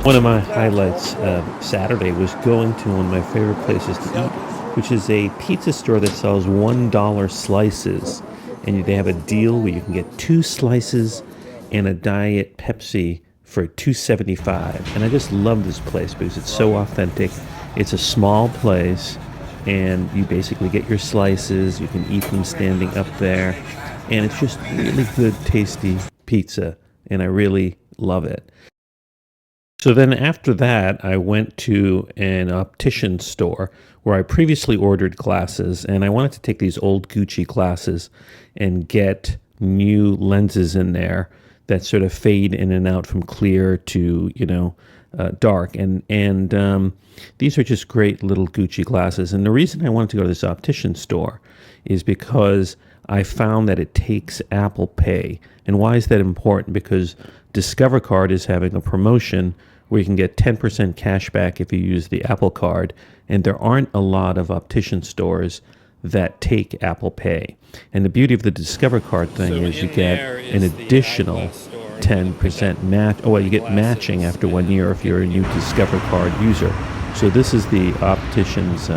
One of my highlights of Saturday was going to one of my favorite places to eat, which is a pizza store that sells $1 slices. And they have a deal where you can get two slices and a Diet Pepsi for $2.75. And I just love this place because it's so authentic. It's a small place, and you basically get your slices. You can eat them standing up there. And it's just really good, tasty pizza. And I really love it. So then after that, I went to an optician store where I previously ordered glasses, and I wanted to take these old Gucci glasses and get new lenses in there that sort of fade in and out from clear to, dark. And these are just great little Gucci glasses. And the reason I wanted to go to this optician store is because I found that it takes Apple Pay. And why is that important? Because Discover Card is having a promotion where you can get 10% cash back if you use the Apple Card. And there aren't a lot of optician stores that take Apple Pay. And the beauty of the Discover Card thing is you get an additional 10% match. Oh, well, you get matching after 1 year if you're a new Discover Card user. So this is the optician's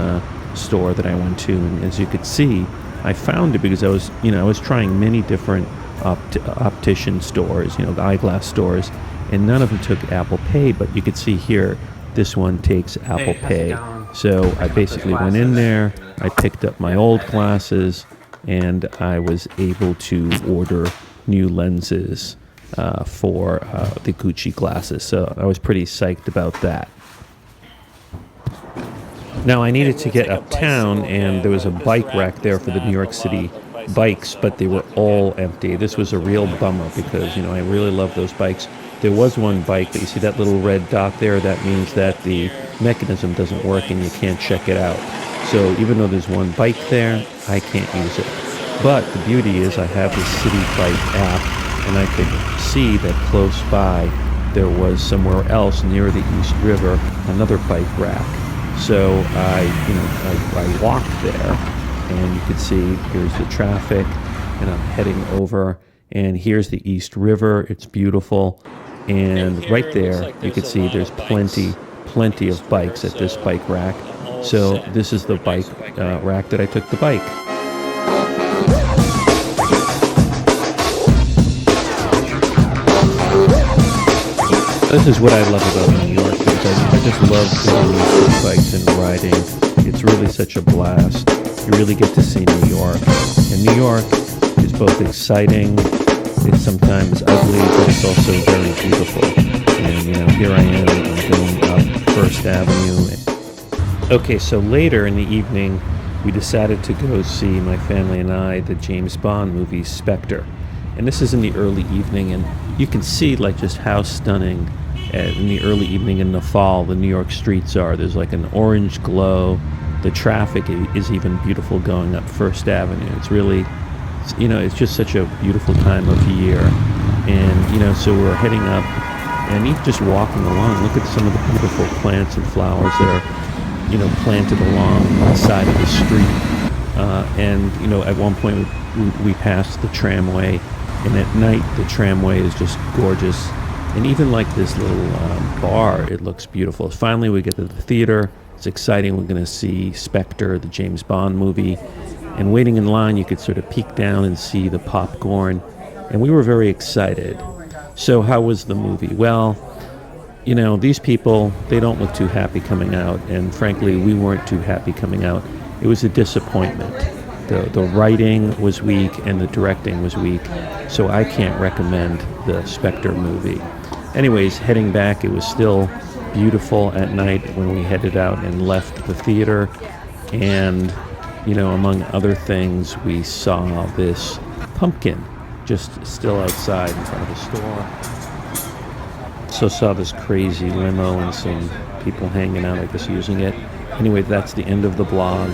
store that I went to. And as you could see, I found it because I was trying many different optician stores, the eyeglass stores, and none of them took Apple Pay. But you could see here, this one takes Apple Pay. So I basically went in there, I picked up my old glasses, and I was able to order new lenses for the Gucci glasses. So I was pretty psyched about that. Now I needed to get uptown, and there was a bike rack there for the New York City bikes, but they were all empty. This was a real bummer because, I really love those bikes. There was one bike, but you see that little red dot there? That means that the mechanism doesn't work and you can't check it out. So even though there's one bike there, I can't use it. But the beauty is I have the Citibike app, and I could see that close by there was somewhere else near the East River another bike rack. So I walked there, and you could see here's the traffic, and I'm heading over, and here's the East River. It's beautiful, and right there you could see there's plenty of bikes at this bike rack. So this is the bike rack that I took the bike. This is what I love about New York, because I just love going on these bikes and riding. It's really such a blast. You really get to see New York. And New York is both exciting, it's sometimes ugly, but it's also very beautiful. And, here I am, I'm going up First Avenue. Okay, so later in the evening, we decided to go see, my family and I, the James Bond movie, Spectre. And this is in the early evening, and you can see just how stunning in the early evening in the fall the New York streets are. There's like an orange glow. The traffic is even beautiful going up First Avenue. It's really, it's just such a beautiful time of year. And, so we're heading up, and even just walking along, look at some of the beautiful plants and flowers that are, planted along the side of the street. And, at one point we passed the tramway. And at night, the tramway is just gorgeous. And even like this little bar, it looks beautiful. Finally, we get to the theater. It's exciting. We're going to see Spectre, the James Bond movie. And waiting in line, you could sort of peek down and see the popcorn. And we were very excited. So how was the movie? Well, these people, they don't look too happy coming out. And frankly, we weren't too happy coming out. It was a disappointment. The writing was weak and the directing was weak, so I can't recommend the Spectre movie. Anyways, heading back, it was still beautiful at night when we headed out and left the theater. And, among other things, we saw this pumpkin just still outside in front of the store. So saw this crazy limo and some people hanging out, I guess, using it. Anyway, that's the end of the blog.